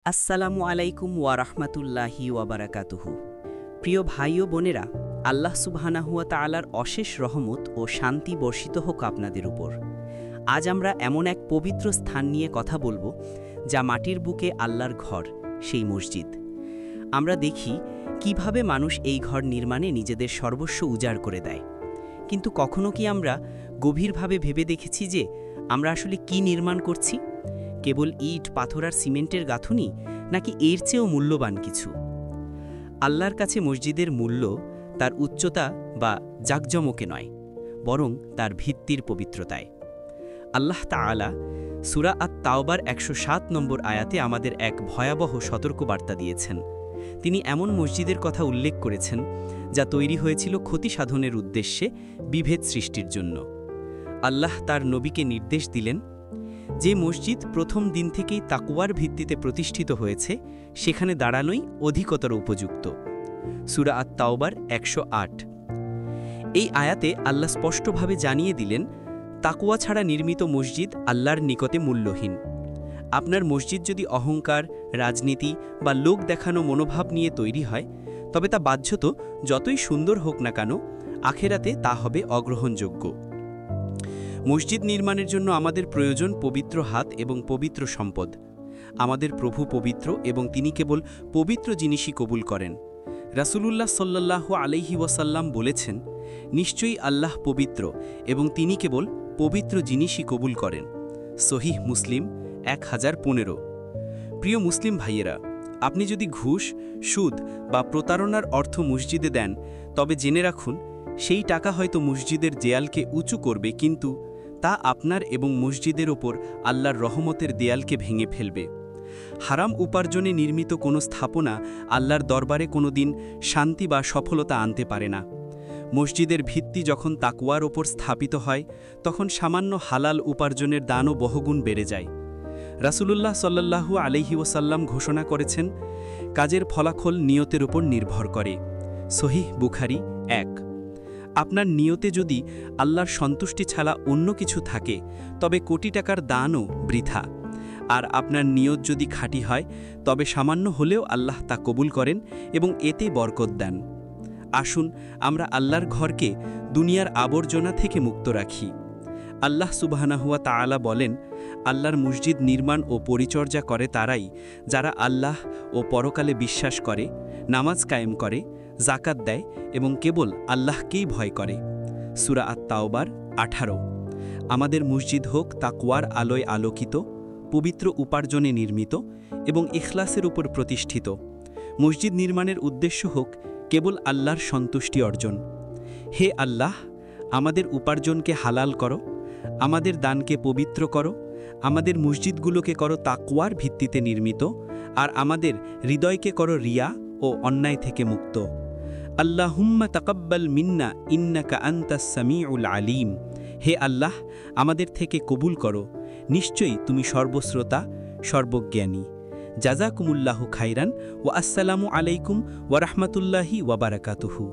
আসসালামু আলাইকুম ওয়া রাহমাতুল্লাহি ওয়া বারাকাতুহু। প্রিয় ভাই ও বোনেরা, আল্লাহ সুবহানাহু ওয়া তাআলার অশেষ রহমত ও শান্তি বর্ষিত হোক আপনাদের উপর। আজ আমরা এমন এক পবিত্র স্থান নিয়ে কথা বলবো যা মাটির বুকে আল্লাহর ঘর, সেই মসজিদ। আমরা দেখি কিভাবে মানুষ এই ঘর নির্মাণে নিজেদের সর্বস্ব উজাড় করে দেয়, কিন্তু কখনো কি আমরা গভীরভাবে ভেবে দেখেছি যে আমরা আসলে কি নির্মাণ করছি? কেবল ইট, পাথর আর সিমেন্টের গাঁথুনি, নাকি এর চেয়েও মূল্যবান কিছু? আল্লাহর কাছে মসজিদের মূল্য তার উচ্চতা বা জাকজমকে নয়, বরং তার ভিত্তির পবিত্রতায়। আল্লাহ তাআলা সূরা আত-তাওবার ১০৭ নম্বর আয়াতে আমাদের এক ভয়াবহ সতর্কবার্তা দিয়েছেন। তিনি এমন মসজিদের কথা উল্লেখ করেছেন যা তৈরি হয়েছিল ক্ষতি সাধনের উদ্দেশ্যে, বিভেদ সৃষ্টির জন্য। আল্লাহ তার নবীকে নির্দেশ দিলেন, যে মসজিদ প্রথম দিন থেকেই তাকওয়ার ভিত্তিতে প্রতিষ্ঠিত হয়েছে সেখানে দাঁড়ানোই অধিকতর উপযুক্ত। সূরা আত-তাওবার ১০৮। এই আয়াতে আল্লাহ স্পষ্টভাবে জানিয়ে দিলেন, তাকওয়া ছাড়া নির্মিত মসজিদ আল্লাহর নিকটে মূল্যহীন। আপনার মসজিদ যদি অহংকার, রাজনীতি বা লোক দেখানো মনোভাব নিয়ে তৈরি হয়, তবে তা বাহ্যত যতই সুন্দর হোক না কেন, আখেরাতে তা হবে অগ্রহণযোগ্য। মসজিদ নির্মাণের জন্য আমাদের প্রয়োজন পবিত্র হাত এবং পবিত্র সম্পদ। আমাদের প্রভু পবিত্র এবং তিনি কেবল পবিত্র জিনিসই কবুল করেন। রাসূলুল্লাহ সাল্লাল্লাহু আলাইহি ওয়াসাল্লাম বলেছেন, নিশ্চয়ই আল্লাহ পবিত্র এবং তিনি কেবল পবিত্র জিনিসই কবুল করেন। সহিহ মুসলিম ১০১৫। প্রিয় মুসলিম ভাইয়েরা, আপনি যদি ঘুষ, সুদ বা প্রতারণার অর্থ মসজিদে দেন, তবে জেনে রাখুন সেই টাকা হয়তো মসজিদের দেয়ালকে উঁচু করবে, কিন্তু তা আপনার এবং মসজিদের ওপর আল্লাহর রহমতের দেয়ালকে ভেঙে ফেলবে। হারাম উপার্জনে নির্মিত কোনো স্থাপনা আল্লাহর দরবারে কোনো দিন শান্তি বা সফলতা আনতে পারে না। মসজিদের ভিত্তি যখন তাকওয়ার ওপর স্থাপিত হয়, তখন সামান্য হালাল উপার্জনের দানও বহুগুণ বেড়ে যায়। রাসূলুল্লাহ সাল্লাল্লাহু আলাইহি ওয়াসাল্লাম ঘোষণা করেছেন, কাজের ফলাফল নিয়তের উপর নির্ভর করে। সহিহ বুখারী ১। আপনার নিয়তে যদি আল্লাহর সন্তুষ্টি ছাড়া অন্য কিছু থাকে, তবে কোটি টাকার দানও বৃথা। আর আপনার নিয়ত যদি খাঁটি হয়, তবে সামান্য হলেও আল্লাহ তা কবুল করেন এবং এতে বরকত দেন। আসুন আমরা আল্লাহর ঘরকে দুনিয়ার আবর্জনা থেকে মুক্ত রাখি। আল্লাহ সুবহানাহু ওয়া তাআলা বলেন, আল্লাহর মসজিদ নির্মাণ ও পরিচর্যা করে তারাই যারা আল্লাহ ও পরকালে বিশ্বাস করে, নামাজ কায়েম করে, যাকাত দেয় এবং কেবল আল্লাহকেই ভয় করে। সূরা আত-তাওবার ১৮। আমাদের মসজিদ হোক তাকওয়ার আলোয় আলোকিত, পবিত্র উপার্জনে নির্মিত এবং ইখলাসের উপর প্রতিষ্ঠিত। মসজিদ নির্মাণের উদ্দেশ্য হোক কেবল আল্লাহর সন্তুষ্টি অর্জন। হে আল্লাহ, আমাদের উপার্জনকে হালাল করো, আমাদের দানকে পবিত্র করো, আমাদের মসজিদগুলোকে করো তাকওয়ার ভিত্তিতে নির্মিত, আর আমাদের হৃদয়কে করো রিয়া ও অন্যায় থেকে মুক্ত। আল্লাহুম্মা তাকাব্বাল মিন্না ইন্নাকা আনতাস সামিউল আলিম। হে আল্লাহ, আমাদের থেকে কবুল করো, নিশ্চয়ই তুমি সর্বশ্রোতা, সর্বজ্ঞানী। জাযাকুমুল্লাহু খাইরান ওয়া আসসালামু আলাইকুম ওয়া রাহমাতুল্লাহি ওয়া বারাকাতুহু।